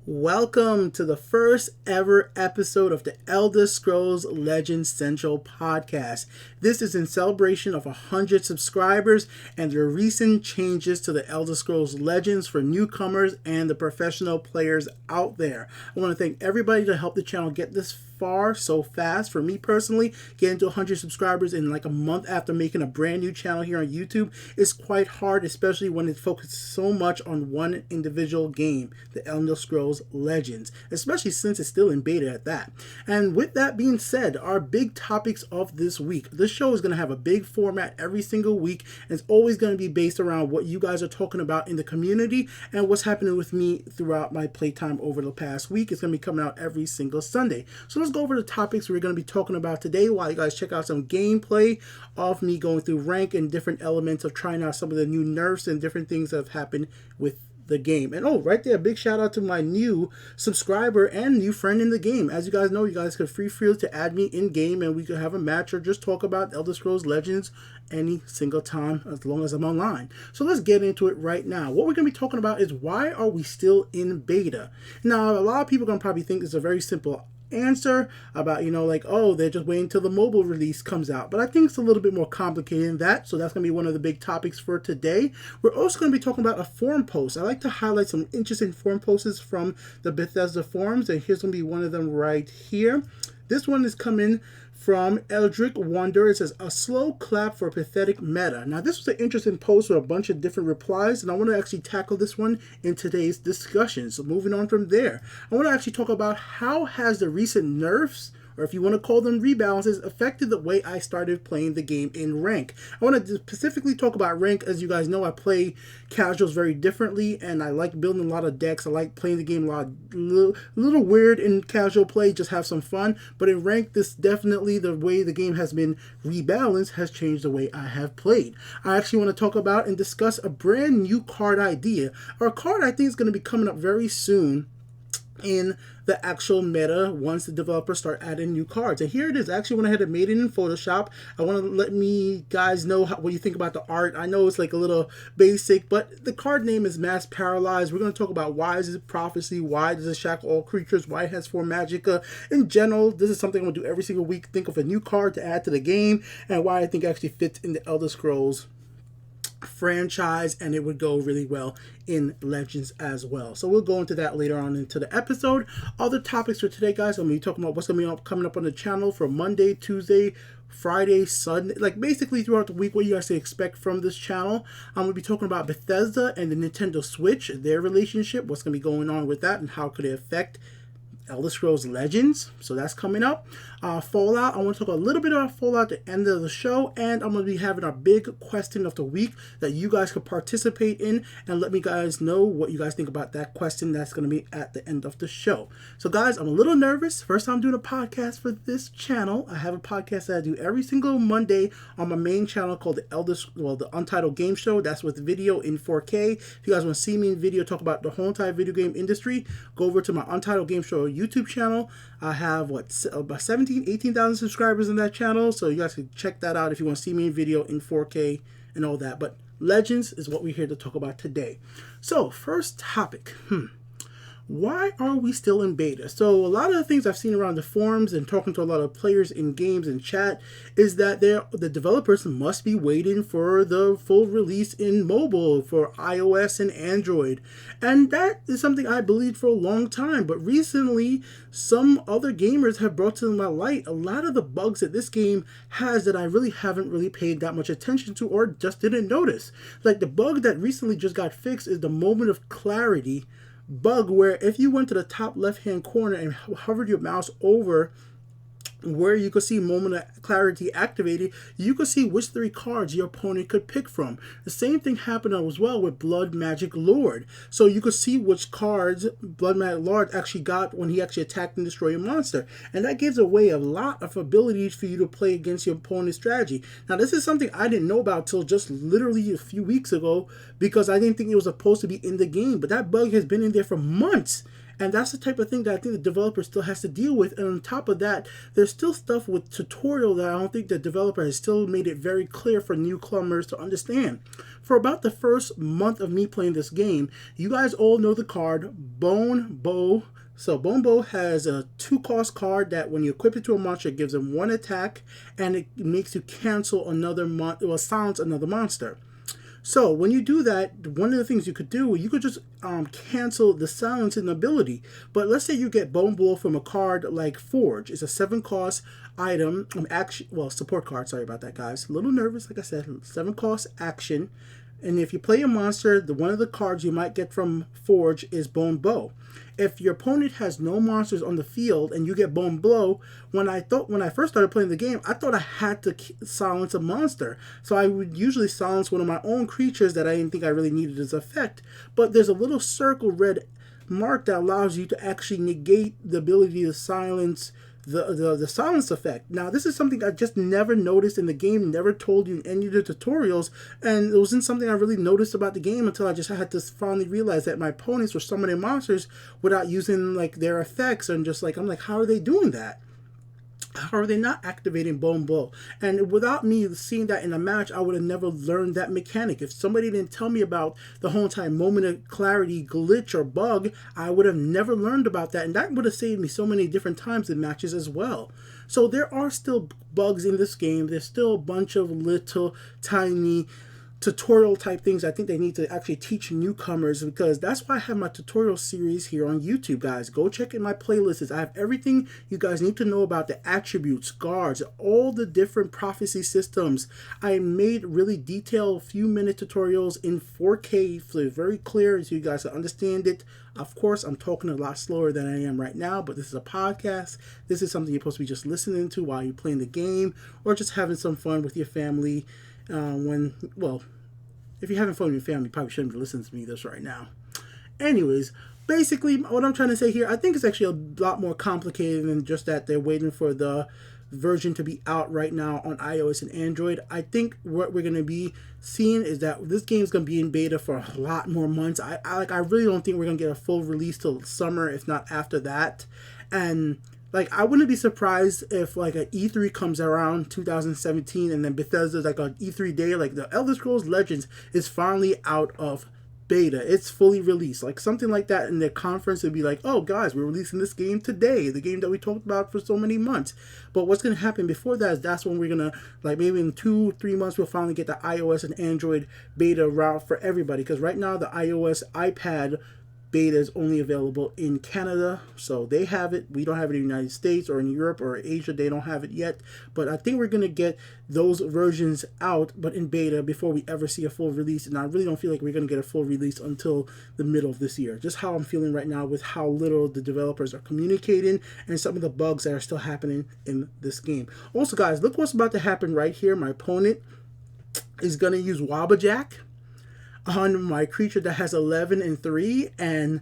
Welcome to the first ever episode of the Elder Scrolls Legends Central podcast. This is in celebration of 100 subscribers and the recent changes to the Elder Scrolls Legends for newcomers and the professional players out there. I want to thank everybody to help the channel get this far so fast. For me personally, getting to 100 subscribers in like a month after making a brand new channel here on YouTube is quite hard, especially when it focuses so much on one individual game, the Elder Scrolls Legends, especially since it's still in beta at that. And with that being said, our big topics of this week. This show is going to have a big format every single week, and it's always going to be based around what you guys are talking about in the community and what's happening with me throughout my playtime over the past week. It's going to be coming out every single Sunday. So let's go over the topics we're going to be talking about today while you guys check out some gameplay of me going through rank and different elements of trying out some of the new nerfs and different things that have happened with the game. And right there, big shout out to my new subscriber and new friend in the game. As you guys know, you guys could feel to add me in game and we could have a match or just talk about Elder Scrolls Legends any single time as long as I'm online. So let's get into it right now. What we're going to be talking about is why are we still in beta? Now, a lot of people are going to probably think it's a very simple answer about, like, oh, they're just waiting until the mobile release comes out. But I think it's a little bit more complicated than that. So that's going to be one of the big topics for today. We're also going to be talking about a forum post. I like to highlight some interesting forum posts from the Bethesda forums. And here's going to be one of them right here. This one is coming from EldritchWonder. It says, a slow clap for pathetic meta. Now, this was an interesting post with a bunch of different replies, and I want to actually tackle this one in today's discussion. So moving on from there, I want to actually talk about how has the recent nerfs, or if you want to call them rebalances, affected the way I started playing the game in rank. I want to specifically talk about rank. As you guys know, I play casuals very differently, and I like building a lot of decks. I like playing the game a little weird in casual play, just have some fun. But in rank, this definitely, the way the game has been rebalanced has changed the way I have played. I actually want to talk about and discuss a brand new card idea, or a card I think is going to be coming up very soon in the actual meta once the developers start adding new cards. And here it is. I actually went ahead and made it in Photoshop. I want to let me guys know what you think about the art. I know it's like a little basic, but the card name is Mass Paralyzed. We're going to talk about why is it prophecy, why does it shackle all creatures, why it has 4 magicka. In general, this is something I'm going to do every single week. Think of a new card to add to the game and why I think it actually fits in the Elder Scrolls franchise, and it would go really well in Legends as well. So we'll go into that later on into the episode. Other topics for today, guys, I'm going to be talking about what's going to be coming up on the channel for Monday, Tuesday, Friday, Sunday, like basically throughout the week, what you guys can expect from this channel. I'm going to be talking about Bethesda and the Nintendo Switch, their relationship, what's going to be going on with that, and how could it affect Elder Scrolls Legends. So that's coming up. Fallout. I want to talk a little bit about Fallout at the end of the show, and I'm going to be having our big question of the week that you guys could participate in, and let me guys know what you guys think about that question. That's going to be at the end of the show. So guys, I'm a little nervous. First time doing a podcast for this channel. I have a podcast that I do every single Monday on my main channel called the Untitled Game Show. That's with video in 4K. If you guys want to see me in video talk about the whole entire video game industry, go over to my Untitled Game Show YouTube channel. I have about 18,000 subscribers in that channel, so you guys can check that out if you want to see me in video in 4K and all that. But Legends is what we're here to talk about today. So first topic, why are we still in beta? So a lot of the things I've seen around the forums and talking to a lot of players in games and chat is that the developers must be waiting for the full release in mobile for iOS and Android. And that is something I believed for a long time. But recently, some other gamers have brought to my light a lot of the bugs that this game has that I really haven't paid that much attention to or just didn't notice. Like the bug that recently just got fixed is the moment of clarity bug, where if you went to the top left hand corner and hovered your mouse over where you could see moment of clarity activated, you could see which 3 cards your opponent could pick from. The same thing happened as well with Blood Magic Lord. So you could see which cards Blood Magic Lord actually got when he actually attacked and destroyed a monster. And that gives away a lot of abilities for you to play against your opponent's strategy. Now, this is something I didn't know about till just literally a few weeks ago because I didn't think it was supposed to be in the game. But that bug has been in there for months. And that's the type of thing that I think the developer still has to deal with. And on top of that, there's still stuff with tutorial that I don't think the developer has still made it very clear for newcomers to understand. For about the first month of me playing this game, you guys all know the card Bone Bow. So Bone Bow has a 2-cost card that when you equip it to a monster, it gives them 1 attack, and it makes you cancel another silence another monster. So when you do that, one of the things you could do, you could just cancel the silencing ability. But let's say you get Bone Blow from a card like Forge. It's a 7-cost item, support card. Sorry about that, guys. A little nervous, like I said. 7-cost action. And if you play a monster, one of the cards you might get from Forge is Bone Bow. If your opponent has no monsters on the field and you get Bone Blow, when I first started playing the game, I thought I had to silence a monster. So I would usually silence one of my own creatures that I didn't think I really needed as effect. But there's a little circle red mark that allows you to actually negate the ability to silence the silence effect. Now, this is something I just never noticed in the game, never told you in any of the tutorials, and it wasn't something I really noticed about the game until I just had to finally realize that my opponents were summoning monsters without using like their effects, and just like, I'm like, how are they doing that? How are they not activating Bone Blow? And without me seeing that in a match, I would have never learned that mechanic. If somebody didn't tell me about the whole entire moment of clarity glitch or bug, I would have never learned about that. And that would have saved me so many different times in matches as well. So there are still bugs in this game. There's still a bunch of little tiny tutorial type things I think they need to actually teach newcomers, because that's why I have my tutorial series here on YouTube, guys. Go check in my playlists. I have everything you guys need to know about the attributes, guards, all the different prophecy systems. I made really detailed few-minute tutorials in 4K, so very clear so you guys can understand it. Of course, I'm talking a lot slower than I am right now, but this is a podcast. This is something you're supposed to be just listening to while you're playing the game or just having some fun with your family. If you're having fun with your family, you probably shouldn't be listening to me this right now. Anyways, basically, what I'm trying to say here, I think it's actually a lot more complicated than just that they're waiting for the version to be out right now on iOS and Android. I think what we're going to be seeing is that this game is going to be in beta for a lot more months. I really don't think we're going to get a full release till summer, if not after that. And I wouldn't be surprised if an E3 comes around 2017 and then Bethesda's an E3 day, the Elder Scrolls Legends is finally out of beta. It's fully released. Something like that in their conference would be oh guys, we're releasing this game today, the game that we talked about for so many months. But what's going to happen before that is that's when we're going to, maybe in 2-3 months, we'll finally get the iOS and Android beta route for everybody. Because right now the iOS iPad beta is only available in Canada, so they have it. We don't have it in the United States or in Europe or Asia. They don't have it yet, but I think we're going to get those versions out, but in beta, before we ever see a full release. And I really don't feel like we're going to get a full release until the middle of this year. Just how I'm feeling right now with how little the developers are communicating and some of the bugs that are still happening in this game. Also, guys, look what's about to happen right here. My opponent is going to use Wabbajack on my creature that has 11 and 3, and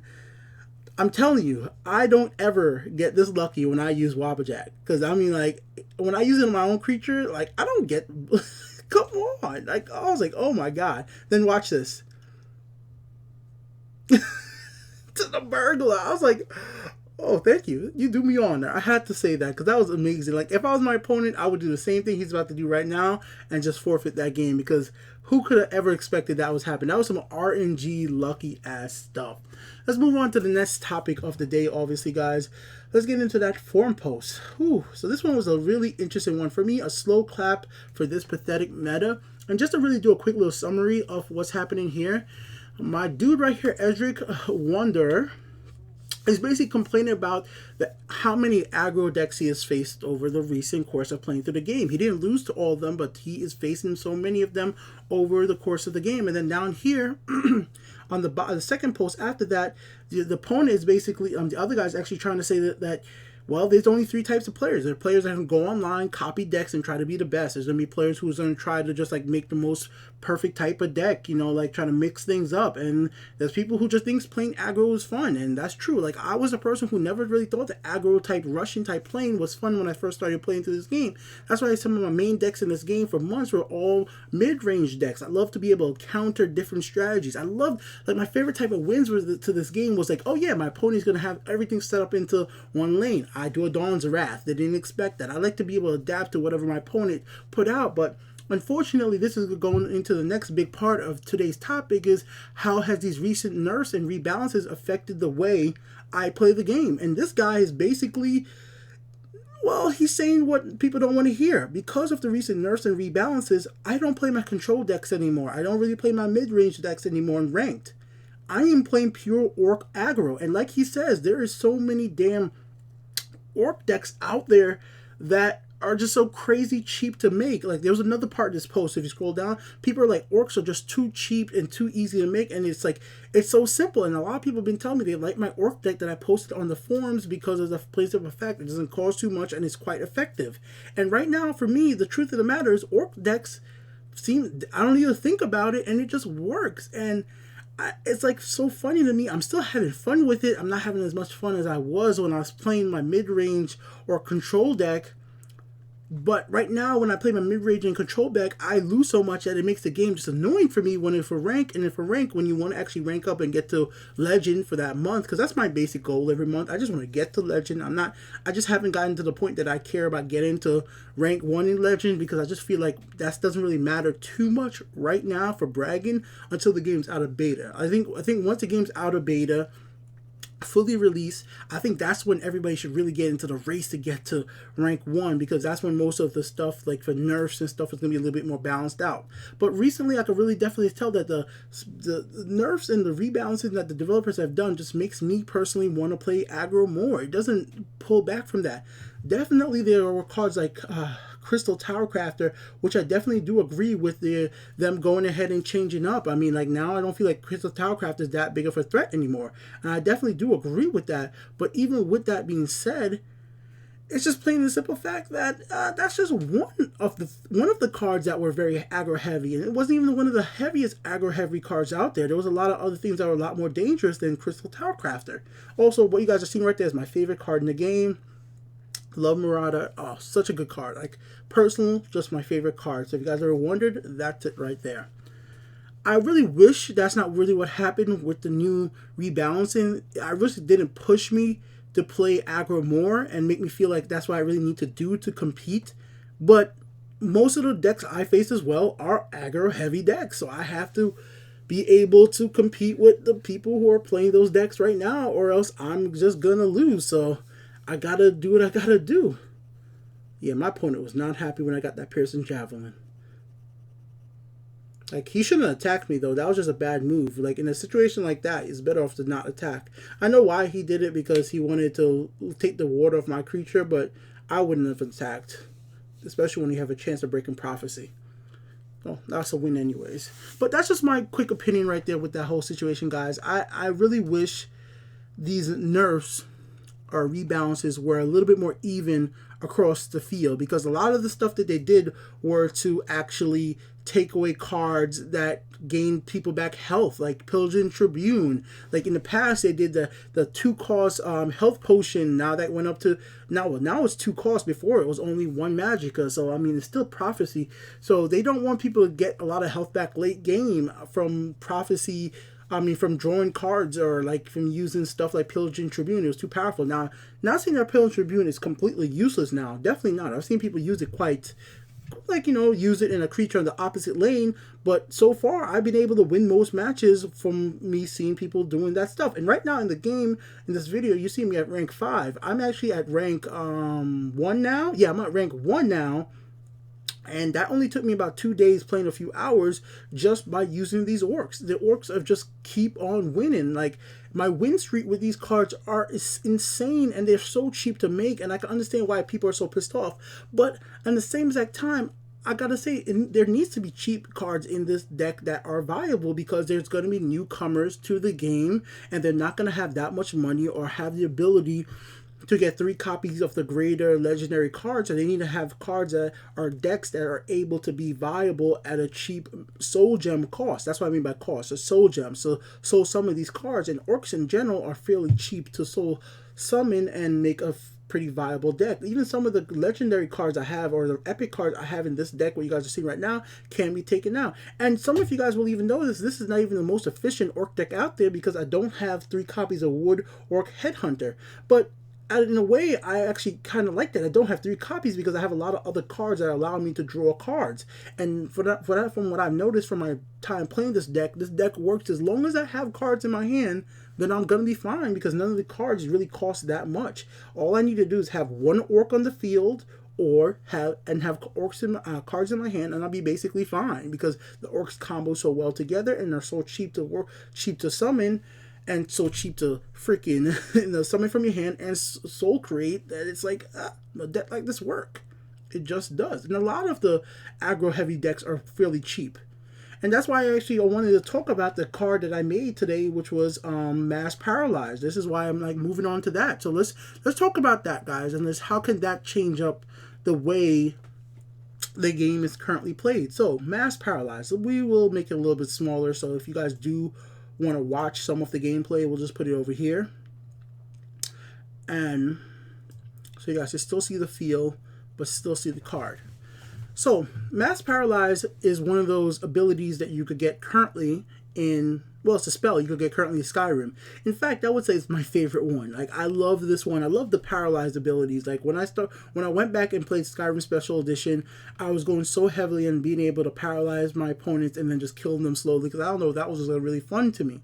I'm telling you, I don't ever get this lucky when I use Wabbajack. Because when I use it on my own creature, I don't get come on, I was oh my god. Then watch this. To the burglar. I was oh, thank you. You do me on there. I had to say that because that was amazing. If I was my opponent, I would do the same thing he's about to do right now and just forfeit that game, because who could have ever expected that was happening? That was some RNG lucky ass stuff. Let's move on to the next topic of the day, obviously, guys. Let's get into that forum post. Whew. So this one was a really interesting one for me. A slow clap for this pathetic meta. And just to really do a quick little summary of what's happening here, my dude right here, EldritchWonder, is basically complaining about how many aggro decks he has faced over the recent course of playing through the game. He didn't lose to all of them, but he is facing so many of them over the course of the game. And then down here, on the second post after that, the opponent is basically, the other guy's actually trying to say that Well, there's only three types of players. There are players that can go online, copy decks, and try to be the best. There's going to be players who's going to try to just like make the most perfect type of deck, you know, like trying to mix things up. And there's people who just thinks playing aggro is fun, and that's true. Like, I was a person who never really thought the aggro type, Russian type playing was fun when I first started playing through this game. That's why some of my main decks in this game for months were all mid-range decks. I love to be able to counter different strategies. I love, like, my favorite type of wins to this game was like, oh yeah, my opponent's going to have everything set up into one lane. I do a Dawn's Wrath. They didn't expect that. I like to be able to adapt to whatever my opponent put out, but unfortunately, this is going into the next big part of today's topic, is how has these recent nerfs and rebalances affected the way I play the game. And this guy is basically, well, he's saying what people don't want to hear. Because of the recent nerfs and rebalances, I don't play my control decks anymore. I don't really play my mid-range decks anymore in ranked. I am playing pure orc aggro. And like he says, there is so many damn orc decks out there that are just so crazy cheap to make. Like, there was another part of this post, if you scroll down, people are like, orcs are just too cheap and too easy to make, and it's like, it's so simple. And a lot of people have been telling me they like my orc deck that I posted on the forums because of the place of effect. It doesn't cost too much and it's quite effective. And right now, for me, the truth of the matter is, orc decks seem, I don't even think about it, and it just works. And it's like so funny to me. I'm still having fun with it. I'm not having as much fun as I was when I was playing my mid-range or control deck. But right now, when I play my mid-range and control deck, I lose so much that it makes the game just annoying for me when it's for rank. And if for rank, when you want to actually rank up and get to legend for that month, because that's my basic goal every month. I just want to get to legend. I just haven't gotten to the point that I care about getting to rank 1 in legend, because I just feel like that doesn't really matter too much right now for bragging until the game's out of beta. I think once the game's out of beta, fully released, I think that's when everybody should really get into the race to get to rank 1, because that's when most of the stuff, like for nerfs and stuff, is going to be a little bit more balanced out. But recently, I could really definitely tell that the nerfs and the rebalancing that the developers have done just makes me personally want to play aggro more. It doesn't pull back from that. Definitely, there were cards like Crystal Tower Crafter, which I definitely do agree with them going ahead and changing up. I mean, like, now I don't feel like Crystal Tower Crafter is that big of a threat anymore, and I definitely do agree with that. But even with that being said, it's just plain and simple fact that that's just one of the cards that were very aggro heavy, and it wasn't even one of the heaviest aggro heavy cards out there. There was a lot of other things that were a lot more dangerous than Crystal Tower Crafter. Also, what you guys are seeing right there is my favorite card in the game. Love Marauder. Oh, such a good card. Like, personal, just my favorite card. So if you guys ever wondered, that's it right there. I really wish that's not really what happened with the new rebalancing. I wish it didn't push me to play aggro more and make me feel like that's what I really need to do to compete. But most of the decks I face as well are aggro heavy decks. So I have to be able to compete with the people who are playing those decks right now, or else I'm just gonna lose. So I gotta do what I gotta do. Yeah, my opponent was not happy when I got that piercing javelin. Like, he shouldn't have attacked me, though. That was just a bad move. Like, in a situation like that, it's better off to not attack. I know why he did it, because he wanted to take the ward off my creature, but I wouldn't have attacked. Especially when you have a chance of breaking prophecy. Well, that's a win anyways. But that's just my quick opinion right there with that whole situation, guys. I really wish these nerfs or rebalances were a little bit more even across the field, because a lot of the stuff that they did were to actually take away cards that gain people back health, like Pilgrim Tribune. Like, in the past, they did the 2-cost health potion. Now that went up to now it's 2 costs. Before, it was only 1 magicka. So I mean, it's still prophecy. So they don't want people to get a lot of health back late game from prophecy. I mean, from drawing cards, or like from using stuff like Pilgrim Tribune. It was too powerful. Now, not saying that Pilgrim Tribune is completely useless now. Definitely not. I've seen people use it quite, like, you know, use it in a creature in the opposite lane. But so far, I've been able to win most matches from me seeing people doing that stuff. And right now in the game, in this video, you see me at rank 5. I'm actually at rank 1 now. Yeah, I'm at rank 1 now. And that only took me about 2 days, playing a few hours, just by using these orcs. The orcs have just keep on winning. Like, my win streak with these cards is insane, and they're so cheap to make, and I can understand why people are so pissed off. But at the same exact time, I gotta say, there needs to be cheap cards in this deck that are viable, because there's going to be newcomers to the game, and they're not going to have that much money or have the ability to get 3 copies of the greater legendary cards, and they need to have cards that are decks that are able to be viable at a cheap soul gem cost. That's what I mean by cost, a soul gem. So some of these cards and orcs in general are fairly cheap to soul summon and make a pretty viable deck. Even some of the legendary cards I have, or the epic cards I have in this deck, what you guys are seeing right now, can be taken out. And some of you guys will even notice this is not even the most efficient orc deck out there, because I don't have 3 copies of Wood Orc Headhunter. But in a way, I actually kind of like that. I don't have 3 copies because I have a lot of other cards that allow me to draw cards. And for that, from what I've noticed from my time playing this deck works as long as I have cards in my hand. Then I'm gonna be fine, because none of the cards really cost that much. All I need to do is have 1 orc on the field, or have orcs in cards in my hand, and I'll be basically fine, because the orcs combo so well together and are so cheap to summon, and so cheap to freaking summon from your hand and soul create, that it's like a deck like this work. It just does. And a lot of the aggro heavy decks are fairly cheap. And that's why I wanted to talk about the card that I made today, which was Mass Paralyze. This is why I'm like moving on to that. So let's talk about that, guys, and how can that change up the way the game is currently played. So Mass Paralyze, we will make it a little bit smaller. So if you guys do want to watch some of the gameplay, we'll just put it over here, and so you guys can still see the feel but still see the card. So Mass Paralyze is one of those abilities that you could get currently in, well, it's a spell you could get currently in Skyrim. In fact, I would say it's my favorite one. Like, I love this one. I love the paralyzed abilities. Like, when I went back and played Skyrim Special Edition, I was going so heavily on being able to paralyze my opponents and then just kill them slowly, because I don't know, that was just really fun to me.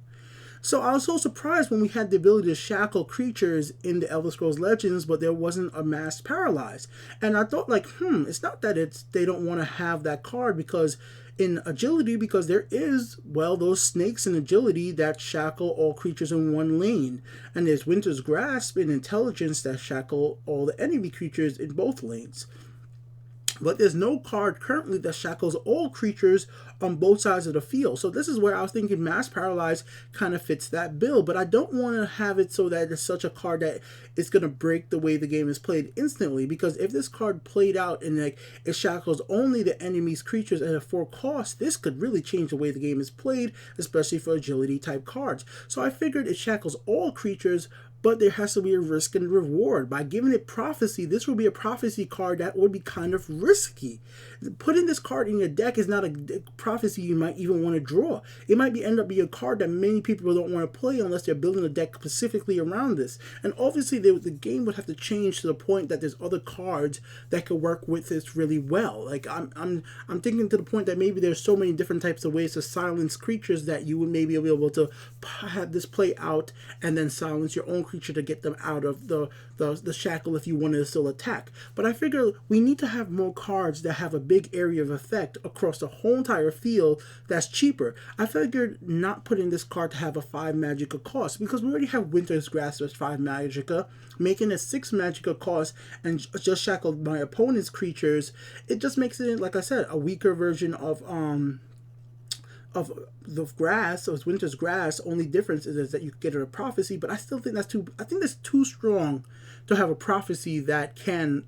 So I was so surprised when we had the ability to shackle creatures in the Elder Scrolls Legends, but there wasn't a Mass Paralyze. And I thought, like, it's not that they don't want to have that card, because in agility, because there is, well, those snakes in agility that shackle all creatures in one lane. And there's Winter's Grasp in intelligence that shackle all the enemy creatures in both lanes. But there's no card currently that shackles all creatures on both sides of the field. So this is where I was thinking Mass Paralyze kind of fits that bill. But I don't want to have it so that it's such a card that it's going to break the way the game is played instantly. Because if this card played out and like it shackles only the enemy's creatures at a 4 cost, this could really change the way the game is played, especially for agility type cards. So I figured it shackles all creatures, but there has to be a risk and reward. By giving it prophecy, this will be a prophecy card that would be kind of risky. Putting this card in your deck is not a prophecy you might even want to draw. It might end up being a card that many people don't want to play unless they're building a deck specifically around this. And obviously the game would have to change to the point that there's other cards that could work with this really well. Like I'm thinking to the point that maybe there's so many different types of ways to silence creatures that you would maybe be able to have this play out and then silence your own creature to get them out of the shackle if you wanted to still attack. But I figure we need to have more cards that have a big area of effect across the whole entire field that's cheaper. I figured not putting this card to have a 5 magicka cost, because we already have Winter's Grasp as 5 magicka, making it 6 magicka cost and just shackle my opponent's creatures. It just makes it, like I said, a weaker version of the grass. So it's Winter's Grass. Only difference is that you get a prophecy, but I still think that's too strong to have a prophecy that can,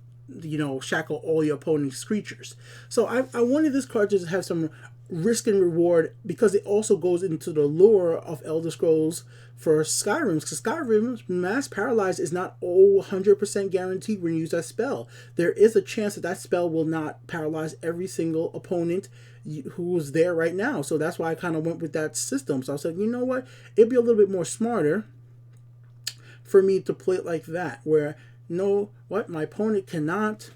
shackle all your opponent's creatures. So I wanted this card to have some risk and reward, because it also goes into the lore of Elder Scrolls for Skyrim. Because Skyrim, Mass Paralyze is not 100% guaranteed when you use that spell. There is a chance that spell will not paralyze every single opponent who's there right now. So that's why I kind of went with that system. So I said, you know what? It'd be a little bit more smarter for me to play it like that, where my opponent cannot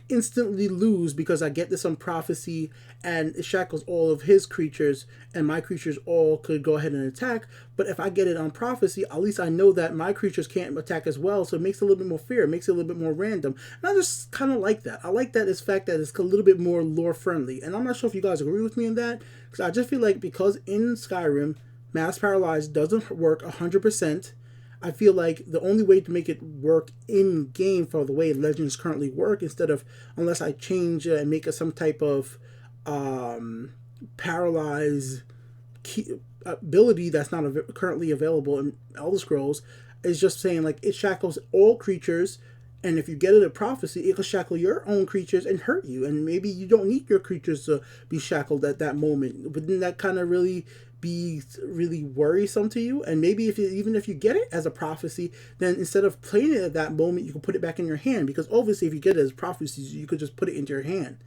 instantly lose because I get this on prophecy and it shackles all of his creatures, and my creatures all could go ahead and attack. But if I get it on prophecy, at least I know that my creatures can't attack as well, so it makes it a little bit more fair. It makes it a little bit more random. And I just kind of like that. I like that as fact that it's a little bit more lore friendly. And I'm not sure if you guys agree with me on that, because I just feel like because in Skyrim, Mass Paralyze doesn't work 100%. I feel like the only way to make it work in game for the way Legends currently work, unless I change and make it some type of paralyze ability that's not currently available in Elder Scrolls is just saying like it shackles all creatures, and if you get it a prophecy, it will shackle your own creatures and hurt you, and maybe you don't need your creatures to be shackled at that moment. Wouldn't that kind of really be really worrisome to you? And maybe even if you get it as a prophecy, then instead of playing it at that moment, you can put it back in your hand, because obviously if you get it as prophecies, you could just put it into your hand.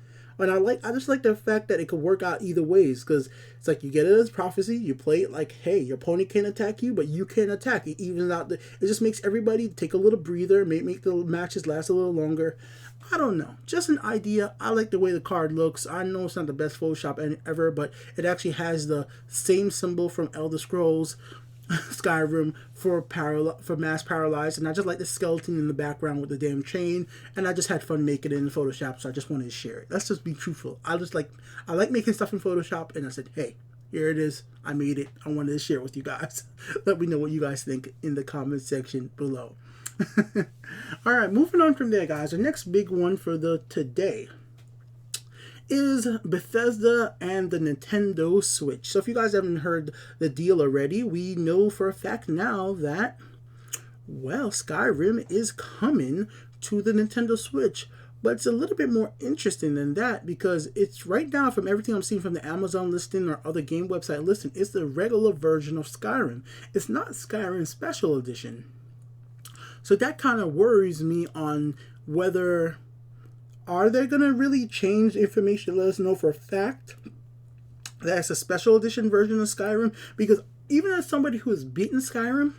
And I just like the fact that it could work out either ways, because it's like you get it as prophecy, you play it like, hey, your opponent can't attack you, but you can attack. It evens out it just makes everybody take a little breather, make the matches last a little longer. I don't know, just an idea. I like the way the card looks. I know it's not the best Photoshop ever, but it actually has the same symbol from Elder Scrolls Skyrim for mass paralyzed, and I just like the skeleton in the background with the damn chain, and I just had fun making it in Photoshop, so I just wanted to share it. Let's just be truthful. I like making stuff in Photoshop, and I said, hey, here it is. I made it. I wanted to share it with you guys. Let me know what you guys think in the comment section below. All right, moving on from there, guys. The next big one for the today is Bethesda and the Nintendo Switch. So if you guys haven't heard the deal already, we know for a fact now that, well, Skyrim is coming to the Nintendo Switch. But it's a little bit more interesting than that, because it's right now, from everything I'm seeing from the Amazon listing or other game website listing, it's the regular version of Skyrim. It's not Skyrim Special Edition. So that kind of worries me on whether, are they going to really change information, let us know for a fact that it's a special edition version of Skyrim? Because even as somebody who has beaten Skyrim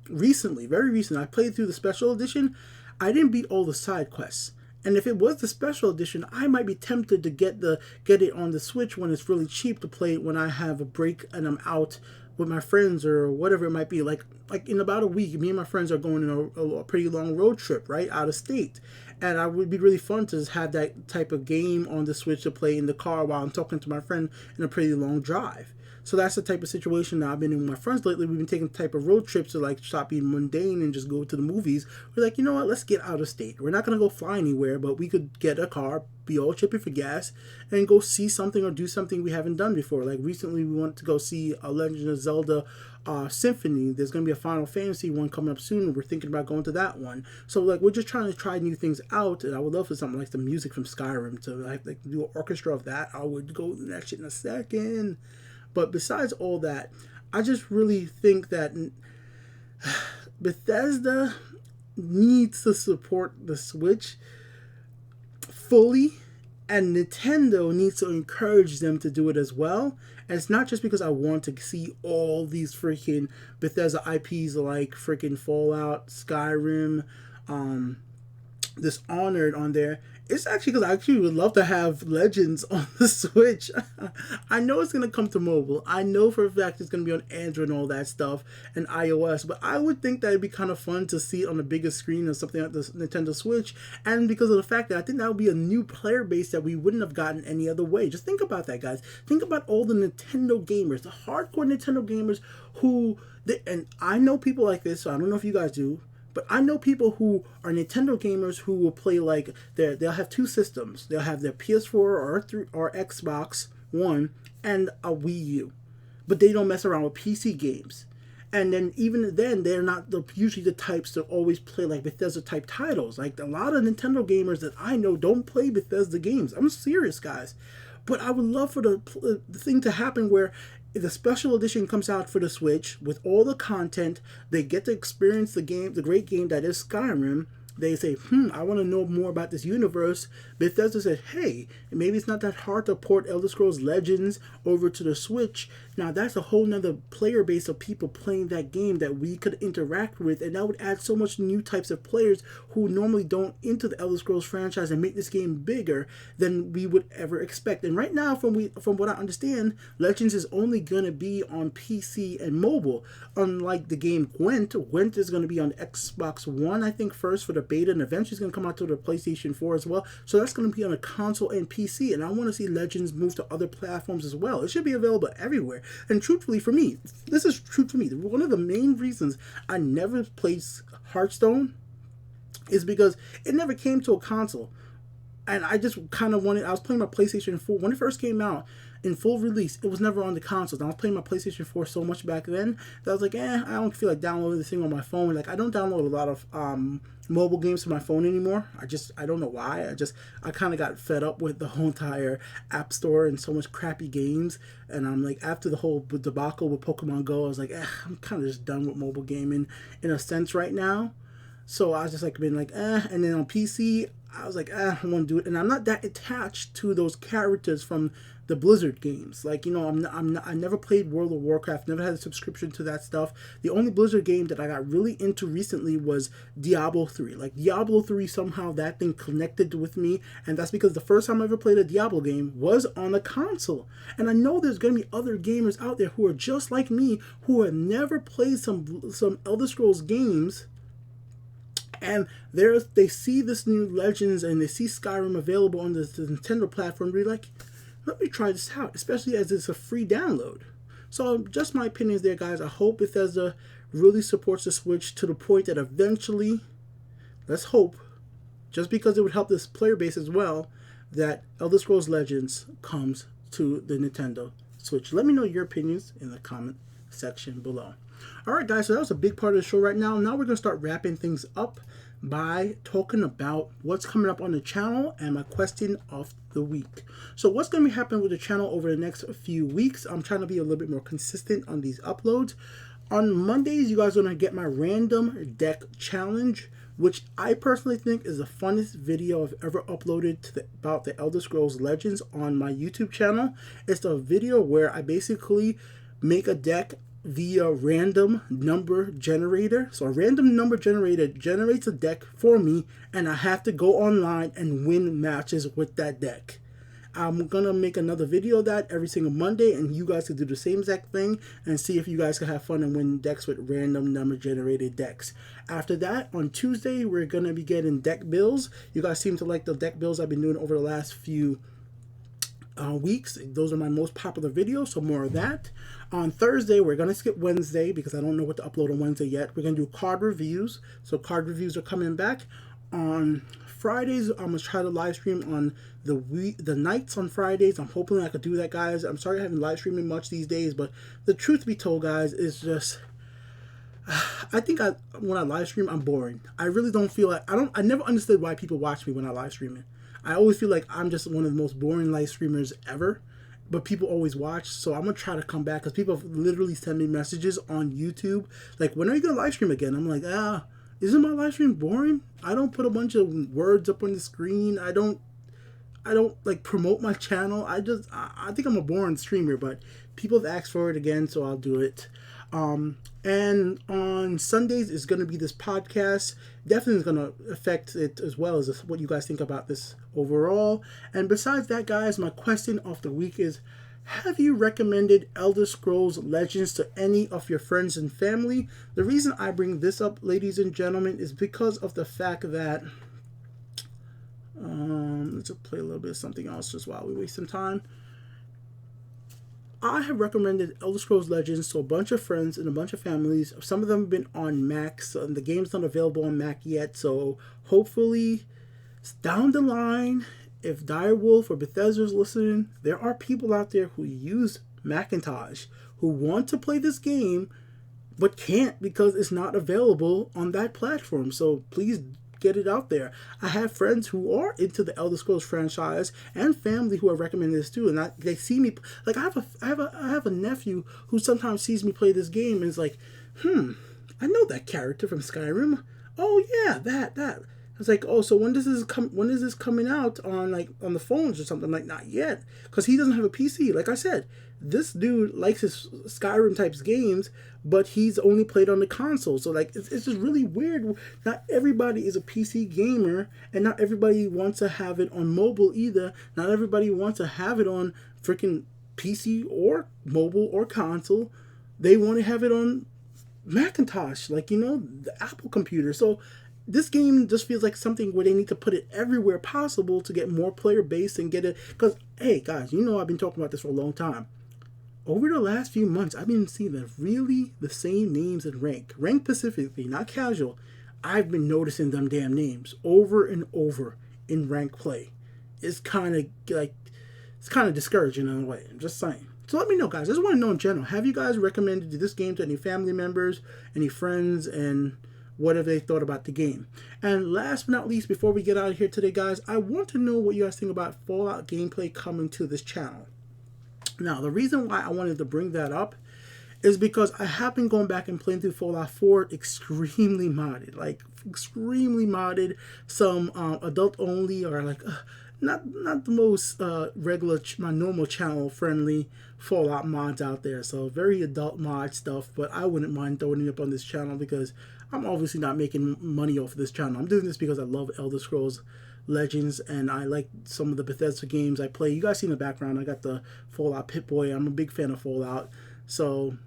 recently, very recently, I played through the special edition, I didn't beat all the side quests. And if it was the special edition, I might be tempted to get it on the Switch when it's really cheap to play it when I have a break and I'm out with my friends or whatever it might be. Like in about a week, me and my friends are going on a pretty long road trip, right, out of state. And it would be really fun to just have that type of game on the Switch to play in the car while I'm talking to my friend in a pretty long drive. So that's the type of situation that I've been in with my friends lately. We've been taking the type of road trips to like stop being mundane and just go to the movies. We're like, you know what, let's get out of state. We're not going to go fly anywhere, but we could get a car, be all chippy for gas, and go see something or do something we haven't done before. Like recently we went to go see a Legend of Zelda Symphony. There's going to be a Final Fantasy one coming up soon, and we're thinking about going to that one. So like we're just trying to try new things out, and I would love for something like the music from Skyrim to like do an orchestra of that. I would go to that shit in a second. But besides all that, I just really think that Bethesda needs to support the Switch fully, and Nintendo needs to encourage them to do it as well. And it's not just because I want to see all these freaking Bethesda IPs like freaking Fallout, Skyrim, Dishonored on there. It's actually because I actually would love to have Legends on the Switch. I know it's going to come to mobile. I know for a fact it's going to be on Android and all that stuff and iOS. But I would think that it'd be kind of fun to see it on the biggest screen or something like the Nintendo Switch. And because of the fact that I think that would be a new player base that we wouldn't have gotten any other way. Just think about that, guys. Think about all the Nintendo gamers, the hardcore Nintendo gamers and I know people like this, so I don't know if you guys do. But I know people who are Nintendo gamers who will play like they'll have two systems. They'll have their PS4 or Xbox One and a Wii U, but they don't mess around with PC games. And then even then, they're not usually the types to always play like Bethesda type titles. Like a lot of Nintendo gamers that I know don't play Bethesda games. I'm serious, guys. But I would love for the thing to happen where if the special edition comes out for the Switch with all the content, they get to experience the game, the great game that is Skyrim. They say, I want to know more about this universe. Bethesda said, hey, maybe it's not that hard to port Elder Scrolls Legends over to the Switch. Now that's a whole nother player base of people playing that game that we could interact with, and that would add so much new types of players who normally don't into the Elder Scrolls franchise and make this game bigger than we would ever expect. And right now, from what I understand, Legends is only going to be on PC and mobile. Unlike the game Gwent is going to be on Xbox One, I think, first for the beta, and eventually it's going to come out to the PlayStation 4 as well. So that's going to be on a console and PC, and I want to see Legends move to other platforms as well. It should be available everywhere. And truthfully for me, this is true for me, one of the main reasons I never played Hearthstone is because it never came to a console. And I just kind of I was playing my PlayStation 4 when it first came out, in full release, it was never on the consoles. I was playing my PlayStation 4 so much back then that I was like, I don't feel like downloading this thing on my phone. Like, I don't download a lot of mobile games to my phone anymore. I don't know why. I kind of got fed up with the whole entire app store and so much crappy games. And I'm like, after the whole debacle with Pokemon Go, I was like, I'm kind of just done with mobile gaming in a sense right now. So I was just like, been like, and then on PC, I was like, I want to do it. And I'm not that attached to those characters from the Blizzard games. Like, I never played World of Warcraft, never had a subscription to that stuff. The only Blizzard game that I got really into recently was Diablo 3. Like, Diablo 3, somehow that thing connected with me. And that's because the first time I ever played a Diablo game was on a console. And I know there's going to be other gamers out there who are just like me, who have never played some Elder Scrolls games. And they see this new Legends and they see Skyrim available on the Nintendo platform. They're like, let me try this out, especially as it's a free download. So just my opinions there, guys. I hope Bethesda really supports the Switch to the point that eventually, let's hope, just because it would help this player base as well, that Elder Scrolls Legends comes to the Nintendo Switch. Let me know your opinions in the comment section below. Alright guys, so that was a big part of the show right now. Now we're going to start wrapping things up by talking about what's coming up on the channel and my question of the week. So what's going to be happening with the channel over the next few weeks? I'm trying to be a little bit more consistent on these uploads. On Mondays, you guys are going to get my random deck challenge, which I personally think is the funnest video I've ever uploaded about the Elder Scrolls Legends on my YouTube channel. It's a video where I basically make a deck via random number generator. So a random number generator generates a deck for me, and I have to go online and win matches with that deck. I'm gonna make another video of that every single Monday, and you guys can do the same exact thing and see if you guys can have fun and win decks with random number generated decks. After that, on Tuesday, we're gonna be getting deck builds. You guys seem to like the deck builds I've been doing over the last few weeks. Those are my most popular videos, so more of that. On Thursday, we're going to skip Wednesday because I don't know what to upload on Wednesday yet. We're going to do card reviews. So card reviews are coming back. On Fridays, I'm going to try to live stream on the nights on Fridays. I'm hoping I could do that, guys. I'm sorry I haven't live streaming much these days, but the truth be told, guys, is just I think when I live stream, I'm boring. I really don't feel like I never understood why people watch me when I live stream it. I always feel like I'm just one of the most boring live streamers ever, but people always watch. So I'm gonna try to come back because people have literally send me messages on YouTube like, when are you gonna live stream again? I'm like, isn't my live stream boring? I don't put a bunch of words up on the screen. I don't like promote my channel. I think I'm a boring streamer, but people have asked for it again, so I'll do it. And on Sundays is going to be this podcast. Definitely is going to affect it as well as what you guys think about this overall. And besides that, guys, my question of the week is, have you recommended Elder Scrolls Legends to any of your friends and family? The reason I bring this up, ladies and gentlemen, is because of the fact that let's just play a little bit of something else just while we waste some time. I have recommended Elder Scrolls Legends to a bunch of friends and a bunch of families. Some of them have been on Macs, and the game's not available on Mac yet. So hopefully, down the line, if Direwolf or Bethesda is listening, there are people out there who use Macintosh who want to play this game but can't because it's not available on that platform. So please get it out there. I have friends who are into the Elder Scrolls franchise and family who have recommended this too, and they see me like I have a nephew who sometimes sees me play this game and is like, I know that character from Skyrim. Oh yeah, that. It's like, oh, so when is this coming out on the phones or something? I'm like, not yet, because he doesn't have a PC. Like I said, this dude likes his Skyrim types games, but he's only played on the console. So like, it's just really weird. Not everybody is a PC gamer, and not everybody wants to have it on mobile either. Not everybody wants to have it on freaking PC or mobile or console. They want to have it on Macintosh, the Apple computer. So this game just feels like something where they need to put it everywhere possible to get more player base and get it. Because, hey, guys, I've been talking about this for a long time. Over the last few months, I've been seeing the same names in rank. Rank specifically, not casual. I've been noticing them damn names over and over in rank play. It's kind of like it's kind of discouraging in a way. I'm just saying. So let me know, guys. I just want to know in general, have you guys recommended this game to any family members, any friends, and what have they thought about the game? And last but not least, before we get out of here today, guys, I want to know what you guys think about Fallout gameplay coming to this channel. Now, the reason why I wanted to bring that up is because I have been going back and playing through Fallout 4 extremely modded. Like, extremely modded. Some adult only, or like, not the most regular, my normal channel friendly Fallout mods out there. So very adult mod stuff, but I wouldn't mind throwing it up on this channel because I'm obviously not making money off of this channel. I'm doing this because I love Elder Scrolls Legends and I like some of the Bethesda games I play. You guys see in the background, I got the Fallout Pip-Boy. I'm a big fan of Fallout. So,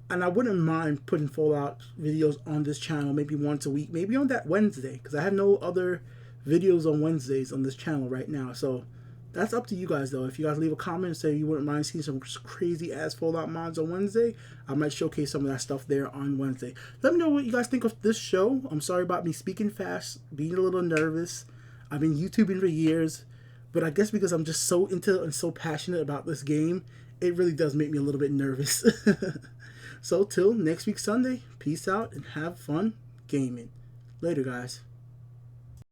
and I wouldn't mind putting Fallout videos on this channel maybe once a week, maybe on that Wednesday, because I have no other videos on Wednesdays on this channel right now. So that's up to you guys though. If you guys leave a comment and say you wouldn't mind seeing some crazy ass Fallout mods on Wednesday, I might showcase some of that stuff there on Wednesday. Let me know what you guys think of this show. I'm sorry about me speaking fast, being a little nervous. I've been YouTubing for years, but I guess because I'm just so into and so passionate about this game, it really does make me a little bit nervous. So till next week Sunday, peace out and have fun gaming. Later, guys.